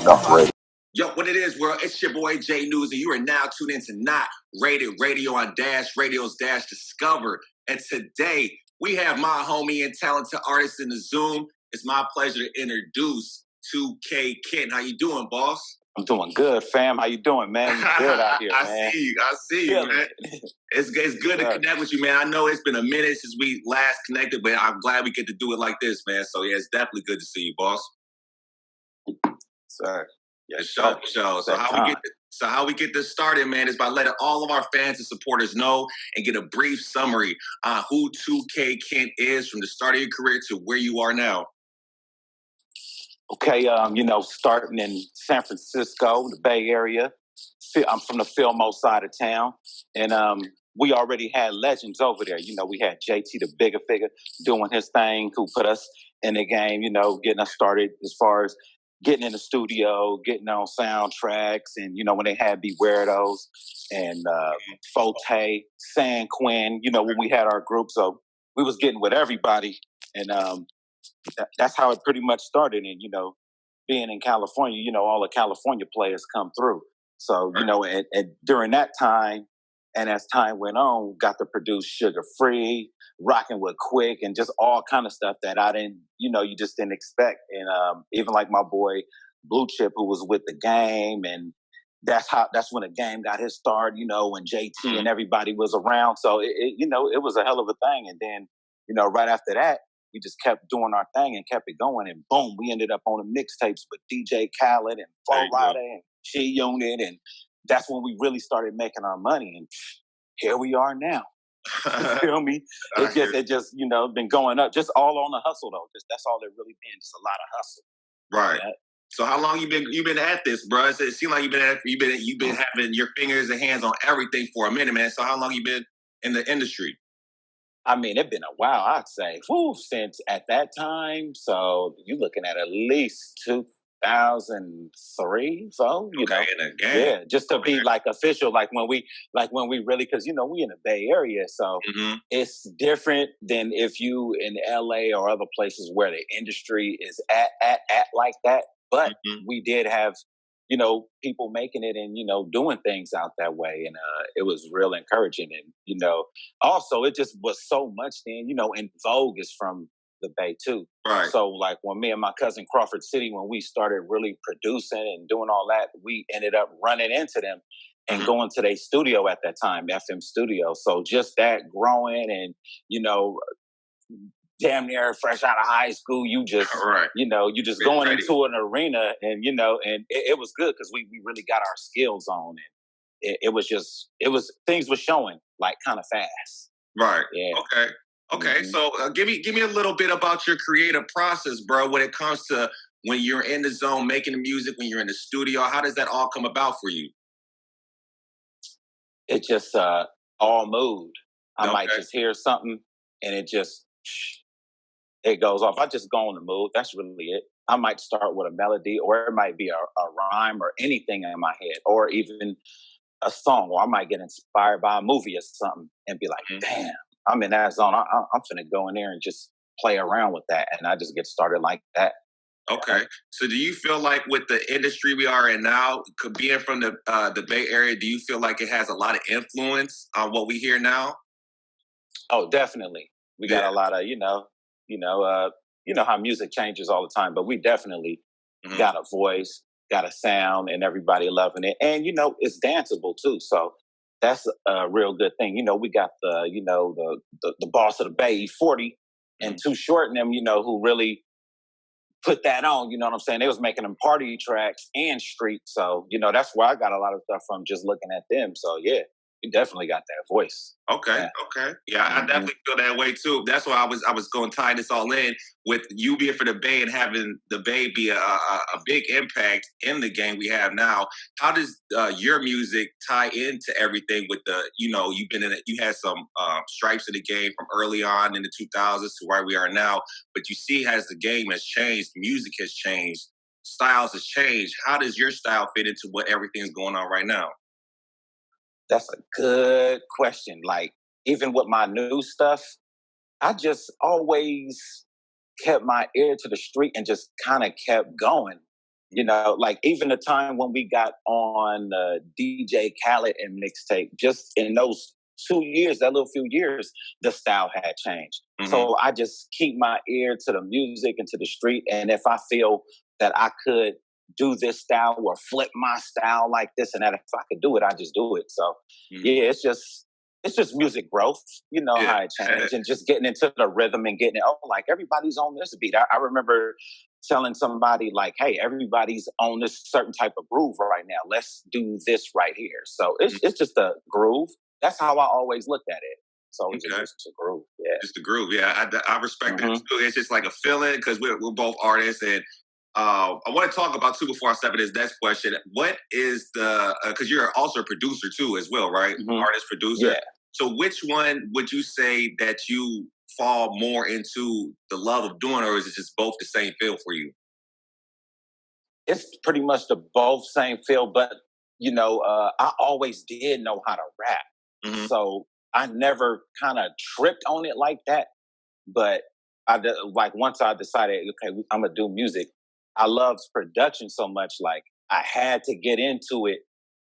Enough radio. Yo, what it is, world? It's your boy Jay News, and you are now tuned into Not Rated Radio on Dash Radio's Dash Discover. And today we have my homie and talented artist in the Zoom. It's my pleasure to introduce 2K Kent. How you doing, boss? I'm doing good, fam. How you doing, man? You good out here, man? I see you, man. It's good to connect with you, man. I know it's been a minute since we last connected, but I'm glad we get to do it like this, man. So yeah, it's definitely good to see you, boss. Sir. Yeah, show. So how we get this started, man, is by letting all of our fans and supporters know and get a brief summary on who 2K Kent is from the start of your career to where you are now. Okay, starting in San Francisco, the Bay Area. I'm from the Fillmore side of town, and we already had legends over there. You know, we had JT, the bigger figure, doing his thing, who put us in the game. You know, getting us started as far as getting in the studio, getting on soundtracks, and when they had Beware Those and Forte, San Quinn. When we had our group, so we was getting with everybody, and that's how it pretty much started. And being in California, all the California players come through. So and during that time, and as time went on, got to produce Sugar Free, rocking with Quick, and just all kind of stuff that I didn't, you just didn't expect. And even like my boy Blue Chip, who was with the game, and that's when the game got his start. When JT and everybody was around. So it was a hell of a thing. And then right after that, we just kept doing our thing and kept it going. And boom, we ended up on the mixtapes with DJ Khaled and Flo Rida and She Unit, and that's when we really started making our money. And here we are now. You feel me? It just been going up. Just all on the hustle though. That's all it really been. Just a lot of hustle. Right. Yeah. So how long you been at this, bro? It seems like you've been having your fingers and hands on everything for a minute, man. So how long you been in the industry? I mean, it's been a while, I'd say. Since at that time. So you're looking at least 2003, so in the game. Yeah, just to be like official, like when we really, because we in the Bay Area, so it's different than if you in LA or other places where the industry is at like that. But we did have people making it and doing things out that way, and it was real encouraging. And also it just was so much then. And Vogue is from the Bay too. Right. So like when me and my cousin Crawford City, when we started really producing and doing all that, we ended up running into them and going to their studio at that time, FM studio. So just that growing and, damn near fresh out of high school, you just, you just going into an arena and, and it was good because we really got our skills on, and it was things were showing like kind of fast. Right. Yeah. Okay, so give me a little bit about your creative process, bro. When it comes to when you're in the zone making the music, when you're in the studio, how does that all come about for you? It just all mood. I might just hear something and it goes off. I just go on the mood. That's really it. I might start with a melody, or it might be a rhyme or anything in my head, or even a song, or I might get inspired by a movie or something and be like, damn, I'm in that zone. I'm finna go in there and just play around with that. And I just get started like that. Okay. So do you feel like with the industry we are in now, being from the Bay Area, do you feel like it has a lot of influence on what we hear now? Oh, definitely. We got a lot of, how music changes all the time, but we definitely got a voice, got a sound, and everybody loving it. And, it's danceable too. So that's a real good thing. We got the boss of the Bay, 40, and Too Short and them, who really put that on. You know what I'm saying? They was making them party tracks and street. So, that's where I got a lot of stuff from, just looking at them. So, yeah, you definitely got that voice. Okay. Yeah, I definitely feel that way too. That's why I was going to tie this all in with you being for the Bay and having the Bay be a big impact in the game we have now. How does your music tie into everything with the, you've been in it, you had some stripes in the game from early on in the 2000s to where we are now, but you see as the game has changed, music has changed, styles has changed. How does your style fit into what everything's going on right now? That's a good question. Like, even with my new stuff, I just always kept my ear to the street and just kind of kept going. You know, like even the time when we got on DJ Khaled and mixtape, just in those 2 years, that little few years, the style had changed. Mm-hmm. So I just keep my ear to the music and to the street. And if I feel that I could do this style or flip my style like this and that, if I could do it, I just do it. So yeah, it's just music growth. You know how it changed, and just getting into the rhythm and getting it. Oh, like everybody's on this beat. I remember telling somebody like, hey, everybody's on this certain type of groove right now. Let's do this right here. So it's just a groove. That's how I always looked at it. So it's just a groove. Yeah. Just a groove. Yeah. I respect that too. It's just like a feeling because we're both artists. And I want to talk about too before I step into this next question. What is the, because you're also a producer too as well, right? Artist, producer. Yeah. So which one would you say that you fall more into the love of doing, or is it just both the same feel for you? It's pretty much the both same feel, but you know, I always did know how to rap, so I never kind of tripped on it like that. But like once I decided, okay, I'm gonna do music. I loved production so much, like I had to get into it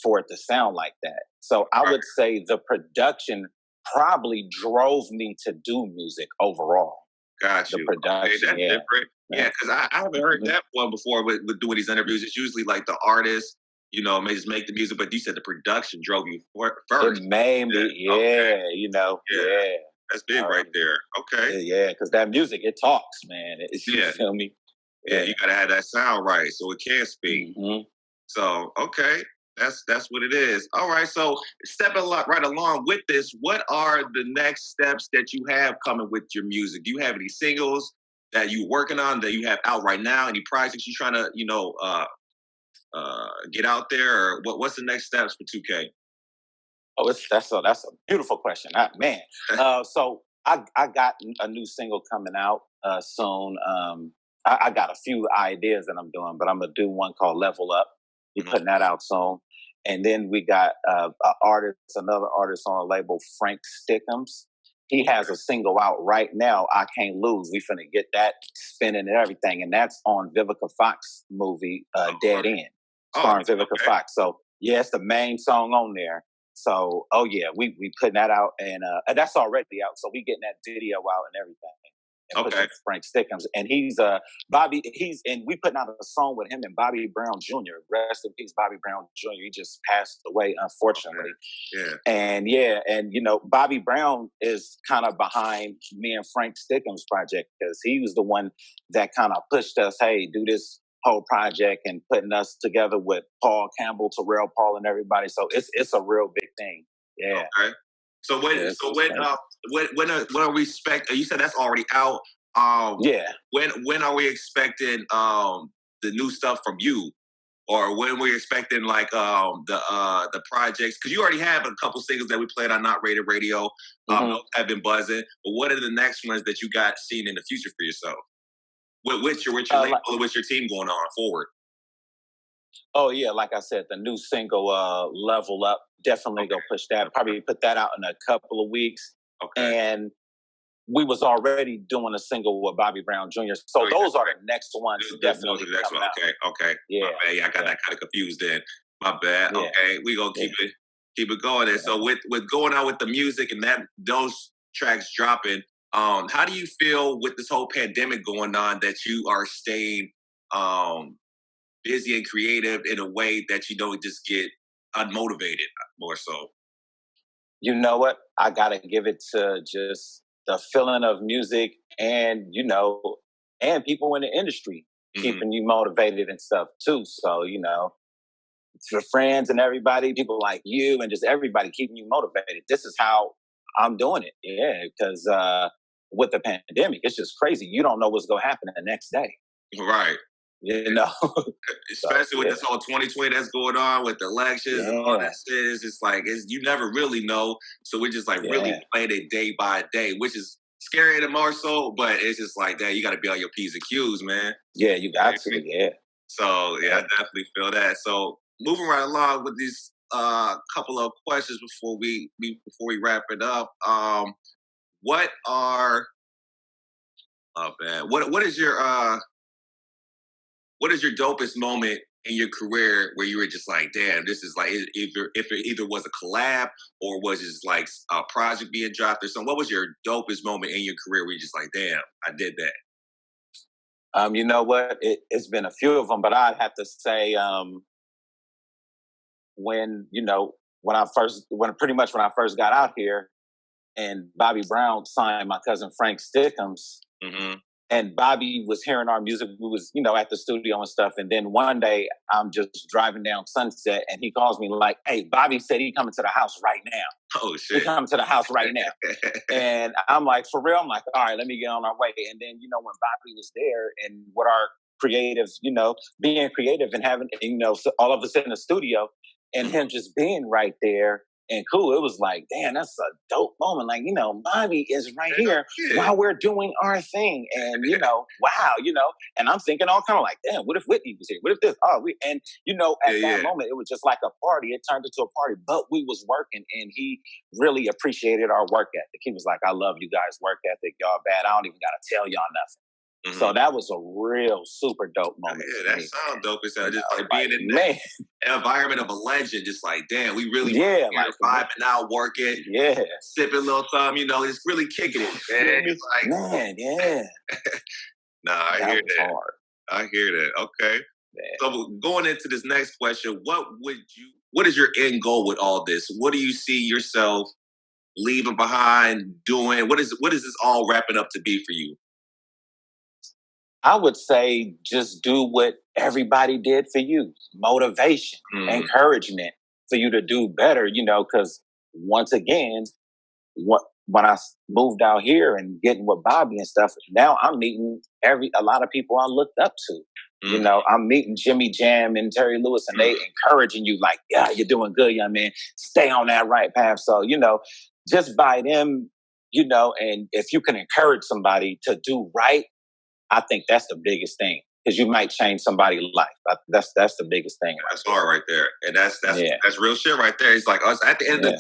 for it to sound like that. So I would say the production probably drove me to do music overall. Got you. The production, that's different. Yeah, because I haven't heard that one before with doing these interviews. It's usually like the artist, you know, may just make the music, but you said the production drove you first. It made me, you know, That's big right there. Okay. Yeah, because that music, it talks, man. You feel me? Yeah, you gotta have that sound right so it can speak. So, okay. That's what it is. All right. So stepping right along with this, what are the next steps that you have coming with your music? Do you have any singles that you're working on that you have out right now? Any projects you're trying to, get out there? Or what's the next steps for 2K? Oh, that's a beautiful question, man. So I got a new single coming out soon. I got a few ideas that I'm doing, but I'm gonna do one called Level Up. We're putting that out soon. And then we got another artist on a label, Frank Stickums. He has a single out right now, I Can't Lose. We finna get that spinning and everything. And that's on Vivica Fox movie, Dead End, starring Vivica Fox. So yeah, it's the main song on there. So, we putting that out, and that's already out. So we getting that video out and everything. And Frank Stickums, and he's Bobby. And we putting out a song with him and Bobby Brown Jr. Rest in peace, Bobby Brown Jr. He just passed away, unfortunately. And you know, Bobby Brown is kind of behind me and Frank Stickums' project because he was the one that kind of pushed us. Hey, do this whole project and putting us together with Paul Campbell, Terrell Paul, and everybody. So it's a real big thing. Yeah. Okay. So when are we expecting? You said that's already out. When are we expecting the new stuff from you, or when we're expecting like the projects? Because you already have a couple singles that we played on Not Rated Radio. Those have been buzzing. But what are the next ones that you got seen in the future for yourself? With your label, with your team going on forward? Oh yeah, like I said, the new single "Level Up" definitely gonna push that. Probably put that out in a couple of weeks. And we was already doing a single with Bobby Brown Jr. So those are the next ones. Definitely the next one. Okay. Yeah, I got that kind of confused then. My bad. Yeah. Okay, we gonna keep it going. And so with going out with the music and those tracks dropping, how do you feel with this whole pandemic going on that you are staying busy and creative in a way that you don't just get unmotivated more so? You know what? I gotta give it to just the feeling of music and, you know, and people in the industry keeping you motivated and stuff too. So, you know, for friends and everybody, people like you and just everybody keeping you motivated. This is how I'm doing it. Yeah, because with the pandemic, it's just crazy. You don't know what's going to happen the next day. Right. You know, especially with this whole 2020 that's going on with the elections and all that shit. It's just like you never really know. So we're just like really playing it day by day, which is scary and more so. But it's just like that. You got to be on your P's and Q's, man. Yeah, you got to. Yeah. So I definitely feel that. So moving right along with these couple of questions before we wrap it up. What are what is your what is your dopest moment in your career where you were just like, damn, this is like, if it either was a collab or was just like a project being dropped or something? What was your dopest moment in your career where you're just like, damn, I did that? You know what? It's been a few of them, but I'd have to say when I first got out here, and Bobby Brown signed my cousin Frank Stickums. Mm-hmm. And Bobby was hearing our music. We was, at the studio and stuff. And then one day I'm just driving down Sunset and he calls me like, hey, Bobby said he coming to the house right now. Oh, shit. He coming to the house right now. And I'm like, for real? I'm like, all right, let me get on our way. And then, when Bobby was there and what our creatives, being creative and having, so all of us in the studio and him just being right there. And cool, it was like, damn, that's a dope moment. Like, Bobby is right here while we're doing our thing. And, wow, and I'm thinking all kind of like, damn, what if Whitney was here? What if this? At that moment, it was just like a party. It turned into a party, but we was working and he really appreciated our work ethic. He was like, I love you guys' work ethic. Y'all bad. I don't even got to tell y'all nothing. Mm-hmm. So that was a real super dope moment. Yeah, that sounds dope. It's just like being in that environment of a legend, just like, damn, we really vibing out, working, sipping a little something, just really kicking it, man. It's like, man, yeah. Nah, I hear that. Hard. I hear that. Okay. Man. So going into this next question, what is your end goal with all this? What do you see yourself leaving behind, doing? What is this all wrapping up to be for you? I would say just do what everybody did for you. Motivation, encouragement for you to do better, because once again, when I moved out here and getting with Bobby and stuff, now I'm meeting a lot of people I looked up to. Mm-hmm. I'm meeting Jimmy Jam and Terry Lewis and they encouraging you like, yeah, you're doing good, young man. Stay on that right path. So, just by them, and if you can encourage somebody to do right, I think that's the biggest thing because you might change somebody's life. That's the biggest thing. That's hard right there, and that's real shit right there. It's like us at the end of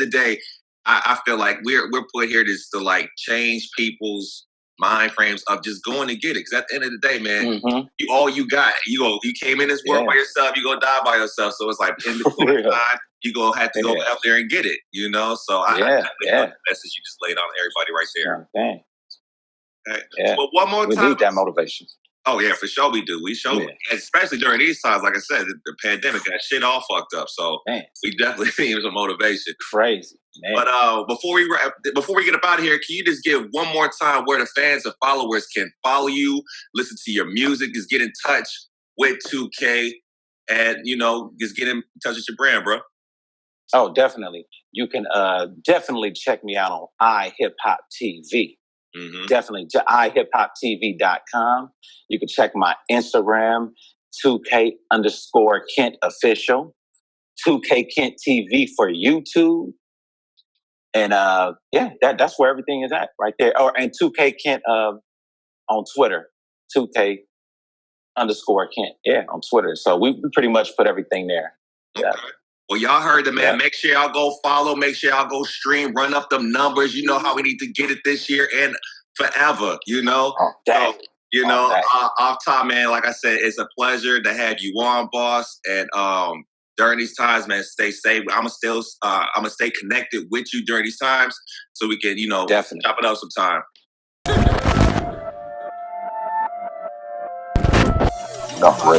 the day. I feel like we're put here to like change people's mind frames of just going to get it. Because at the end of the day, man, all you got. You came in this world by yourself. You gonna die by yourself. So it's like in the time you gonna have to go out there and get it. So I think the message you just laid on everybody right there. Okay. Yeah. But one more time. We need that motivation. Oh, yeah, for sure we do. We show, especially during these times, like I said, the pandemic got shit all fucked up. So we definitely need some motivation. Crazy, man. But before we get up out of here, can you just give one more time where the fans and followers can follow you, listen to your music, just get in touch with 2K, and, just get in touch with your brand, bro? Oh, definitely. You can definitely check me out on iHipHopTV. Mm-hmm. Definitely to iHipHopTV.com. You can check my Instagram, 2K_Kent official, 2K Kent TV for YouTube. And that's where everything is at right there. And 2K Kent on Twitter, 2K_Kent. Yeah, on Twitter. So we pretty much put everything there. Okay. Yeah. Well, y'all heard it, man. Yeah. Make sure y'all go follow. Make sure y'all go stream. Run up them numbers. You know how we need to get it this year and forever. Off top, man. Like I said, it's a pleasure to have you on, boss. And during these times, man, stay safe. I'm gonna stay connected with you during these times, so we can, definitely chop it up sometime. Great.